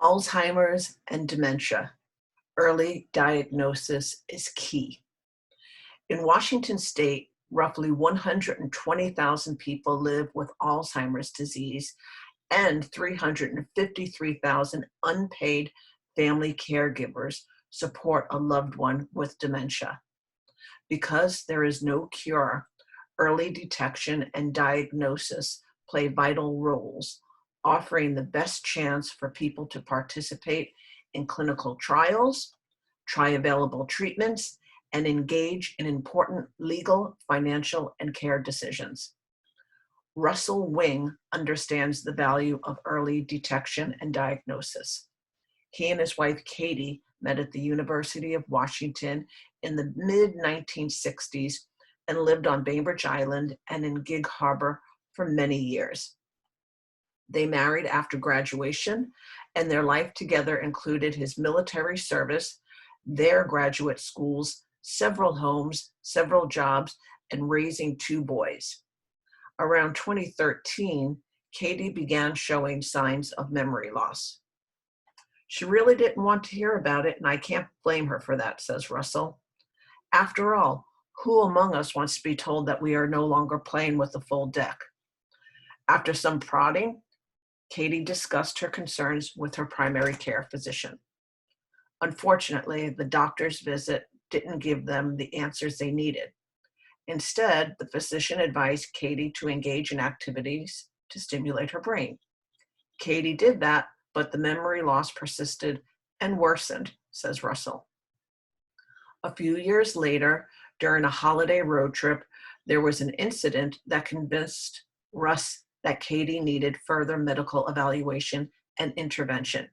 Alzheimer's and dementia. Early diagnosis is key. In Washington state, roughly 120,000 people live with Alzheimer's disease and 353,000 unpaid family caregivers support a loved one with dementia. Because there is no cure, early detection and diagnosis play vital roles, offering the best chance for people to participate in clinical trials, try available treatments, and engage in important legal, financial, and care decisions. Russell Wing understands the value of early detection and diagnosis. He and his wife, Katy, met at the University of Washington in the mid-1960s and lived on Bainbridge Island and in Gig Harbor for many years. They married after graduation, and their life together included his military service, their graduate schools, several homes, several jobs, and raising 2 boys. Around 2013, Katy began showing signs of memory loss. She really didn't want to hear about it, and I can't blame her for that, says Russell. After all, who among us wants to be told that we are no longer playing with the full deck? After some prodding, Katy discussed her concerns with her primary care physician. Unfortunately, the doctor's visit didn't give them the answers they needed. Instead, the physician advised Katy to engage in activities to stimulate her brain. Katy did that, but the memory loss persisted and worsened, says Russell. A few years later, during a holiday road trip, there was an incident that convinced Russ that Katy needed further medical evaluation and intervention.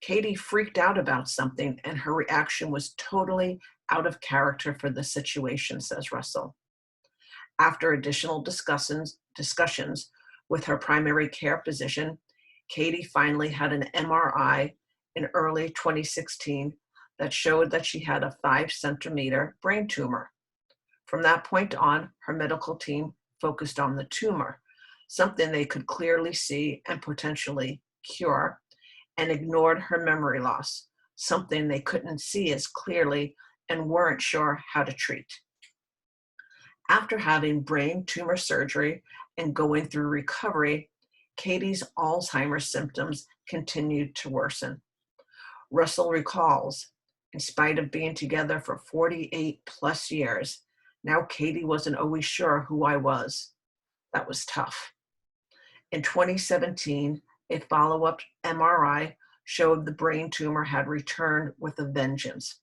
Katy freaked out about something, and her reaction was totally out of character for the situation, says Russell. After additional discussions with her primary care physician, Katy finally had an MRI in early 2016 that showed that she had a 5-centimeter brain tumor. From that point on, her medical team focused on the tumor, something they could clearly see and potentially cure, and ignored her memory loss, something they couldn't see as clearly and weren't sure how to treat. After having brain tumor surgery and going through recovery, Katy's Alzheimer's symptoms continued to worsen. Russell recalls, in spite of being together for 48 plus years, now Katy wasn't always sure who I was. That was tough. In 2017, a follow-up MRI showed the brain tumor had returned with a vengeance.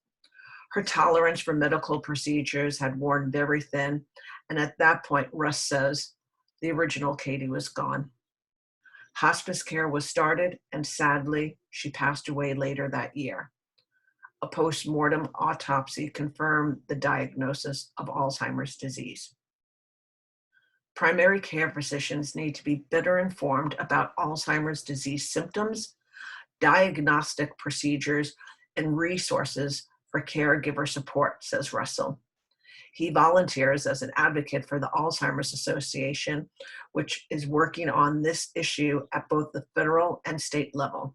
Her tolerance for medical procedures had worn very thin, and at that point, Russ says, the original Katy was gone. Hospice care was started, and sadly, she passed away later that year. A post-mortem autopsy confirmed the diagnosis of Alzheimer's disease. Primary care physicians need to be better informed about Alzheimer's disease symptoms, diagnostic procedures, and resources for caregiver support, says Russell. He volunteers as an advocate for the Alzheimer's Association, which is working on this issue at both the federal and state level.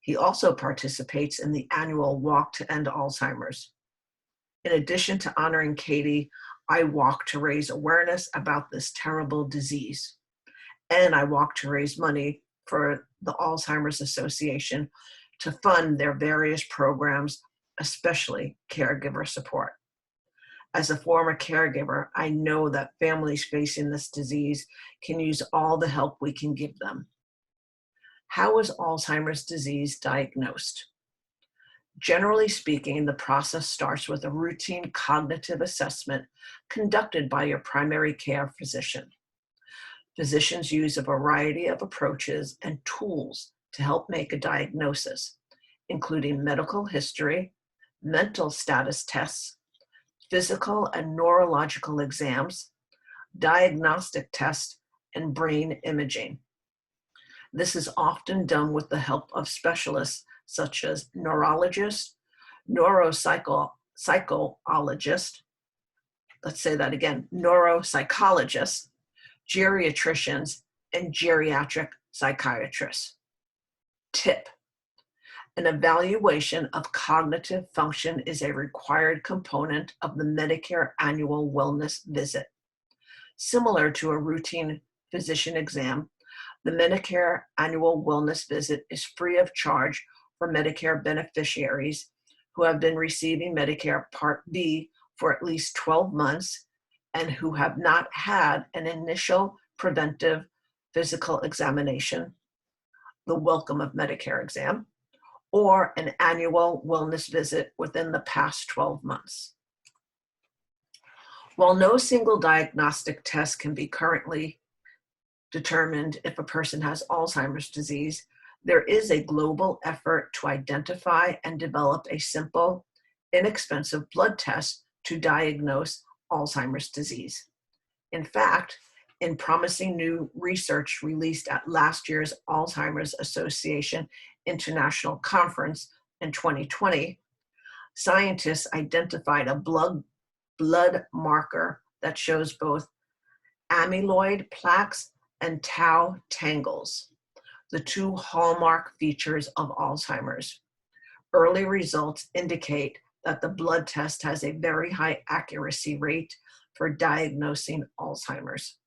He also participates in the annual Walk to End Alzheimer's. In addition to honoring Katy, I walk to raise awareness about this terrible disease. And I walk to raise money for the Alzheimer's Association to fund their various programs, especially caregiver support. As a former caregiver, I know that families facing this disease can use all the help we can give them. How is Alzheimer's disease diagnosed? Generally speaking, the process starts with a routine cognitive assessment conducted by your primary care physician. Physicians use a variety of approaches and tools to help make a diagnosis, including medical history, mental status tests, physical and neurological exams, diagnostic tests, and brain imaging. This is often done with the help of specialists such as neurologists, neuropsychologists, neuropsychologists, geriatricians, and geriatric psychiatrists. Tip: An evaluation of cognitive function is a required component of the Medicare annual wellness visit. Similar to a routine physician exam, the Medicare annual wellness visit is free of charge for Medicare beneficiaries who have been receiving Medicare Part B for at least 12 months and who have not had an initial preventive physical examination, the Welcome of Medicare exam, or an annual wellness visit within the past 12 months. While no single diagnostic test can be currently determined if a person has Alzheimer's disease, there is a global effort to identify and develop a simple, inexpensive blood test to diagnose Alzheimer's disease. In fact, in promising new research released at last year's Alzheimer's Association International Conference in 2020, scientists identified a blood marker that shows both amyloid plaques and tau tangles, the two hallmark features of Alzheimer's. Early results indicate that the blood test has a very high accuracy rate for diagnosing Alzheimer's.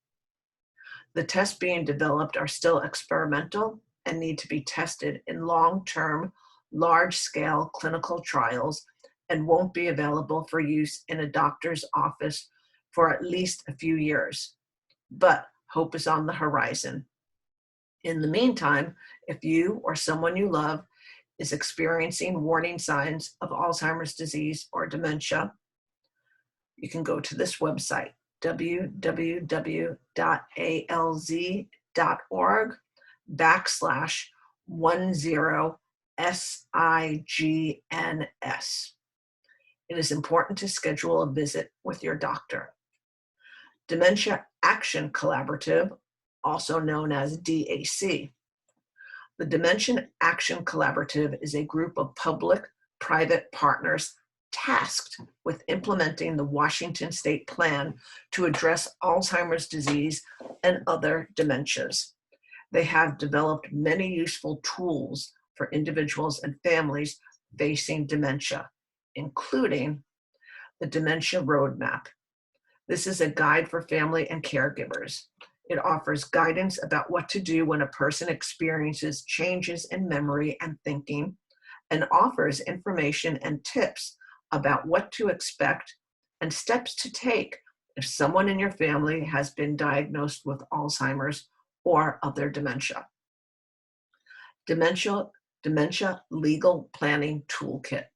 The tests being developed are still experimental and need to be tested in long-term, large-scale clinical trials and won't be available for use in a doctor's office for at least a few years. But hope is on the horizon. In the meantime, if you or someone you love is experiencing warning signs of Alzheimer's disease or dementia, you can go to this website, www.alz.org/10SIGNS. It is important to schedule a visit with your doctor. Dementia Action Collaborative, also known as DAC. The Dementia Action Collaborative is a group of public-private partners tasked with implementing the Washington State Plan to address Alzheimer's disease and other dementias. They have developed many useful tools for individuals and families facing dementia, including the Dementia Roadmap. This is a guide for family and caregivers. It offers guidance about what to do when a person experiences changes in memory and thinking, and offers information and tips about what to expect and steps to take if someone in your family has been diagnosed with Alzheimer's or other dementia. Dementia Legal Planning Toolkit.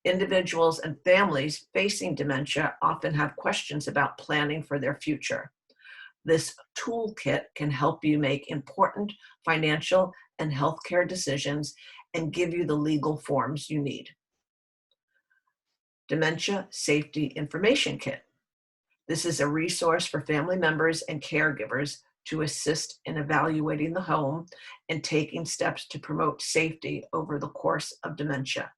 Individuals and families facing dementia often have questions about planning for their future. This toolkit can help you make important financial and healthcare decisions and give you the legal forms you need. Dementia Safety Information Kit. This is a resource for family members and caregivers to assist in evaluating the home and taking steps to promote safety over the course of dementia.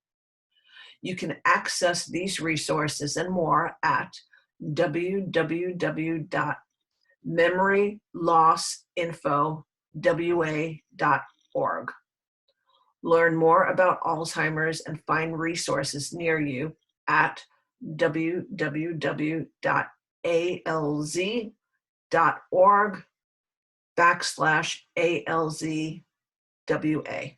You can access these resources and more at www.memorylossinfowa.org. Learn more about Alzheimer's and find resources near you at www.alz.org/ALZWA.